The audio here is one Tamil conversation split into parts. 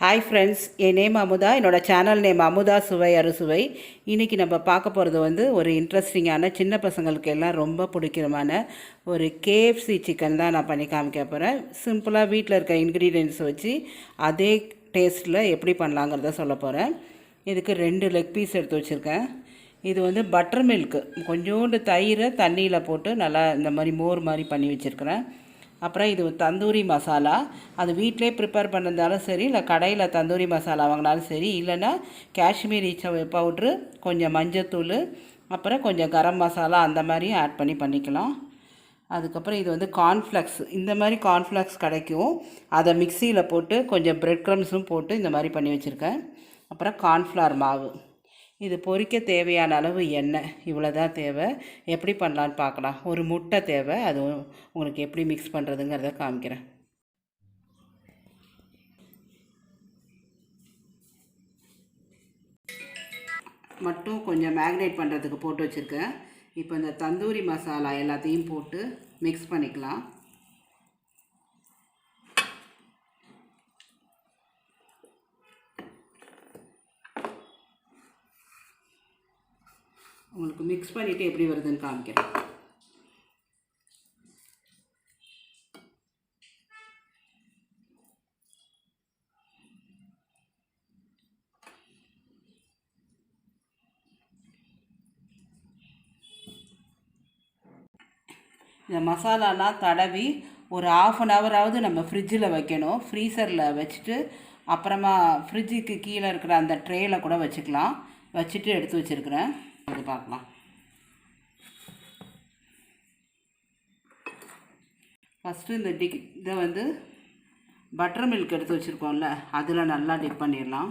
ஹாய் ஃப்ரெண்ட்ஸ், என் நேம் அமுதா. என்னோடய சேனல் நேம் அமுதா சுவை அறுசுவை. இன்றைக்கி நம்ம பார்க்க போகிறது ஒரு இன்ட்ரெஸ்டிங்கான சின்ன பசங்களுக்கு எல்லாம் ரொம்ப பிடிக்கிறமான ஒரு கேஎஃப்சி சிக்கன் தான் நான் பண்ணி காமிக்க போகிறேன். சிம்பிளாக வீட்டில் இருக்க இன்க்ரீடியன்ட்ஸ் வச்சு அதே டேஸ்ட்டில் எப்படி பண்ணலாங்கிறத சொல்ல போகிறேன். இதுக்கு 2 லெக் பீஸ் எடுத்து வச்சுருக்கேன். இது பட்டர் மில்க்கு, கொஞ்சோண்டு தயிரை தண்ணியில் போட்டு நல்லா இந்த மாதிரி மோர் மாதிரி பண்ணி வச்சுருக்கிறேன். அப்புறம் இது தந்தூரி மசாலா, அது வீட்டிலே ப்ரிப்பேர் பண்ணிருந்தாலும் சரி, இல்லை கடையில் தந்தூரி மசாலா வாங்கினாலும் சரி, இல்லைன்னா காஷ்மீரி பவுட்ரு, கொஞ்சம் மஞ்சத்தூள், அப்புறம் கொஞ்சம் கரம் மசாலா அந்த மாதிரியும் ஆட் பண்ணிக்கலாம். அதுக்கப்புறம் இது கார்ன்ஃப்ளெக்ஸ், இந்த மாதிரி கார்ன்ஃப்ளெக்ஸ் கிடைக்கும். அதை மிக்சியில் போட்டு கொஞ்சம் ப்ரெட் க்ரம்ஸும் போட்டு இந்த மாதிரி பண்ணி வச்சுருக்கேன். அப்புறம் கார்ன்ஃப்ளவர் மாவு, இது பொரிக்க தேவையான அளவு எண்ணெய், இவ்வளோ தான் தேவை. எப்படி பண்ணலான்னு பார்க்கலாம். ஒரு முட்டை தேவை, அது உங்களுக்கு எப்படி மிக்ஸ் பண்ணுறதுங்கிறத காமிக்கிறேன். மட்டும் கொஞ்சம் மேக்னேட் பண்ணுறதுக்கு போட்டு வச்சுருக்கேன். இப்போ இந்த தந்தூரி மசாலா எல்லாத்தையும் போட்டு மிக்ஸ் பண்ணிக்கலாம். உங்களுக்கு மிக்ஸ் பண்ணிவிட்டு எப்படி வருதுன்னு காமிக்கிறேன். இந்த மசாலாலாம் தடவி ஒரு 1/2 ஹவராவது நம்ம ஃப்ரிட்ஜில் வைக்கணும். ஃப்ரீசரில் வச்சுட்டு அப்புறமா ஃப்ரிட்ஜுக்கு கீழே இருக்கிற அந்த ட்ரேயில் கூட வச்சுக்கலாம். வச்சுட்டு எடுத்து வச்சுருக்கிறேன். அது பார்க்கலாம். ஃபஸ்ட்டு இந்த இதை பட்டர் மில்க் எடுத்து வச்சுருக்கோம்ல, அதில் நல்லா டிப் பண்ணிடலாம்.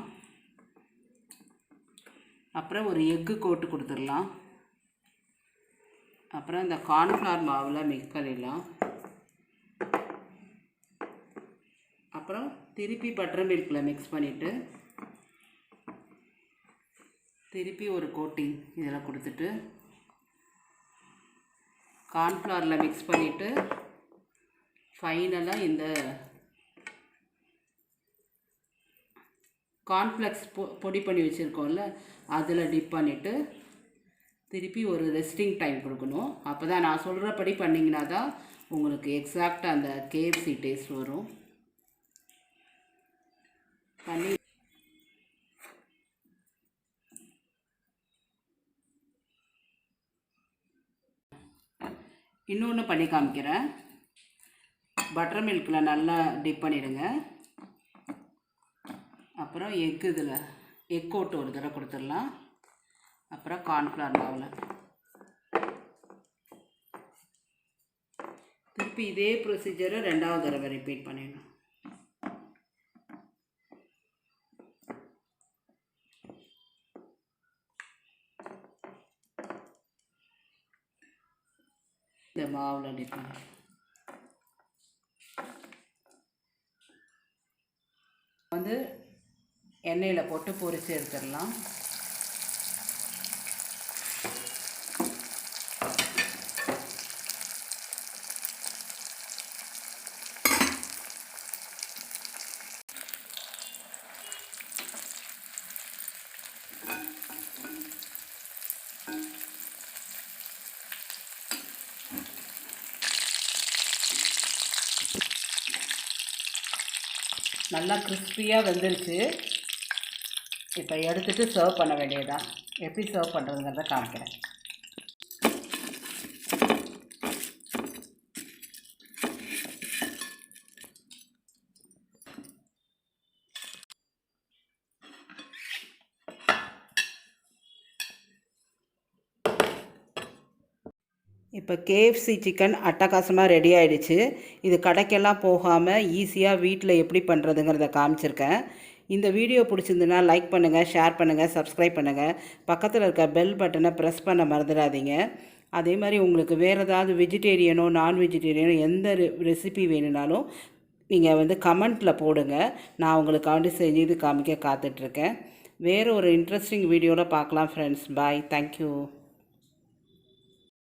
அப்புறம் ஒரு எக்கு கோட்டு கொடுத்துடலாம். அப்புறம் இந்த கார்ன்ஃப்ளவர் மாவில் மிக்ஸ் பண்ணிடலாம். அப்புறம் திருப்பி பட்டர் மில்கில் மிக்ஸ் பண்ணிவிட்டு திருப்பி ஒரு கோட்டிங் இதில் கொடுத்துட்டு கார்ன்ஃப்ளவரில் மிக்ஸ் பண்ணிவிட்டு ஃபைனலாக இந்த கார்ன்ஃப்ளெக்ஸ் பொடி பண்ணி வச்சுருக்கோம்ல, அதில் டிப் பண்ணிவிட்டு திருப்பி ஒரு ரெஸ்டிங் டைம் கொடுக்கணும். அப்போ தான் நான் சொல்கிறபடி பண்ணிங்கன்னா தான் உங்களுக்கு எக்ஸாக்டாக அந்த கேஎஃப்சி டேஸ்ட் வரும். பண்ணி இன்னொன்று பண்ணி காமிக்கிறேன். பட்டர் மில்கில் நல்லா டிப் பண்ணிடுங்க. அப்புறம் இதில் எக் கோட்டு ஒரு தடவை கொடுத்துடலாம். அப்புறம் கார்ன்ஃப்ளவர் மாவில் திருப்பி இதே ப்ரொசீஜரை 2வது தடவை ரிப்பீட் பண்ணிடணும். இந்த மாவில் டிப் பண்ணி எண்ணெயில் போட்டு பொரித்து எடுத்துடலாம். நல்லா கிறிஸ்பியாக வெந்துருச்சு. இப்போ எடுத்துகிட்டு சர்வ் பண்ண வேண்டியதுதான். எப்படி சர்வ் பண்ணுறதுங்கிறத காமிக்கிறேன். இப்போ கேஎஃப்சி சிக்கன் அட்டகாசமாக ரெடி ஆகிடுச்சு. இது கடைக்கெல்லாம் போகாமல் ஈஸியாக வீட்டில் எப்படி பண்ணுறதுங்கிறத காமிச்சிருக்கேன். இந்த வீடியோ பிடிச்சிருந்துன்னா லைக் பண்ணுங்கள், ஷேர் பண்ணுங்கள், சப்ஸ்கிரைப் பண்ணுங்கள். பக்கத்தில் இருக்க பெல் பட்டனை ப்ரெஸ் பண்ண மறந்துடாதீங்க. அதே மாதிரி உங்களுக்கு வேறு ஏதாவது வெஜிடேரியனோ நான் வெஜிடேரியனோ எந்த ரெசிபி வேணும்னாலும் நீங்கள் கமெண்ட்டில் போடுங்க. நான் உங்களுக்காண்டி செஞ்சு காமிக்க காத்துட்ருக்கேன். வேறு ஒரு இன்ட்ரெஸ்டிங் வீடியோவில் பார்க்கலாம் ஃப்ரெண்ட்ஸ். பாய். தேங்க்யூ.